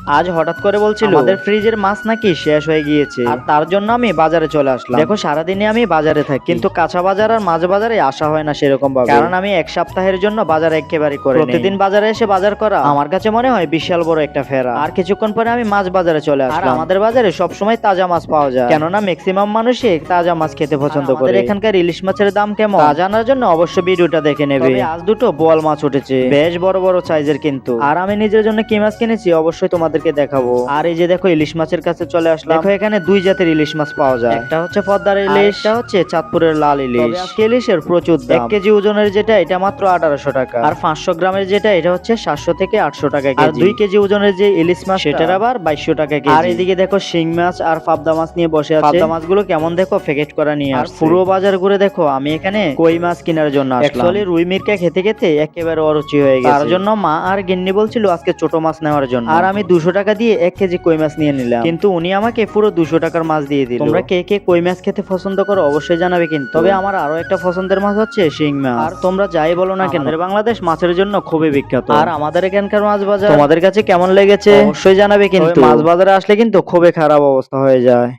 আজ হঠাৎ করে বলছিল আমাদের ফ্রিজের মাছ নাকি শেষ হয়ে গিয়েছে, আর তার জন্য আমি বাজারে চলে আসলাম। দেখো সারাদিনে আমি বাজারে থাকি, কিন্তু কাঁচা বাজার আর মাছ বাজারে আসা হয় না সেরকম ভাবে, কারণ আমি এক সপ্তাহের জন্য বাজার একেবারে করে প্রতিদিন বাজারে এসে বাজার করা আমার কাছে মনে হয় বিশাল বড় একটা ফেরা। আর কিছুক্ষণ পরে আমি মাছ বাজারে চলে আসলাম। আর আমাদের বাজারে সবসময় তাজা মাছ পাওয়া যায়, কেননা ম্যাক্সিমাম মানুষই তাজা মাছ খেতে পছন্দ করে। এখানকার ইলিশ মাছের দাম কেমন তা জানার জন্য অবশ্যই ভিডিওটা দেখে নেবে। আজ দুটো বোয়াল মাছ উঠেছে, বেশ বড় বড় সাইজের কিন্তু। আর আমি নিজের জন্য কি মাছ কিনেছি অবশ্যই তোমাদেরকে দেখাবো। আর এই যে দেখো ইলিশ মাছের কাছে চলে আসলাম। দেখো এখানে দুই জাতের ইলিশ মাছ পাওয়া যায়, একটা হচ্ছে পদ্মার ইলিশ, একটা হচ্ছে চাঁদপুরের লাল ইলিশ। আজকে ইলিশের প্রচুর দাম। 1 কেজি ওজনের যেটা এটা মাত্র 1800 টাকা, আর 500 গ্রামের যেটা এটা হচ্ছে 700 থেকে 800 টাকা কেজি। আর 2 কেজি ওজনের যে ইলিশ মাছ সেটার আবার 2200 টাকা কেজি। আর এদিকে দেখো শিং মাছ আর পাবদা মাছ নিয়ে বসে আছে। পাবদা মাছগুলো কেমন দেখো প্যাকেট করা নিয়ে আসছে। আর পুরো বাজার ঘুরে দেখো আমি এখানে কই মাছ কেনার জন্য আসলাম। অ্যাকচুয়ালি রুই মিরকা খেতে খেতে একেবারে অরুচি হয়ে গেছে, তার জন্য মা আর গিন্নি বলছিল আজকে ছোট মাছ নেওয়ার জন্য। আর আমি 200 টাকা দিয়ে 1 কেজি কই মাছ নিয়ে নিলাম, কিন্তু উনি আমাকে পুরো 200 টাকার মাছ দিয়ে দিল। তোমরা কে কে কই মাছ খেতে পছন্দ করো অবশ্যই জানাবে কিন্তু। তবে আমার আরো একটা পছন্দের মাছ হচ্ছে শিং মাছ। আর তোমরা যাই বলো না কেন বাংলাদেশ মাছের জন্য খুবই বিখ্যাত। আর আমাদের এখানকার মাছ বাজার তোমাদের কাছে কেমন লেগেছে অবশ্যই জানাবে কিন্তু। মাছ বাজারে আসলে কিন্তু খুবই খারাপ অবস্থা হয়ে যায়।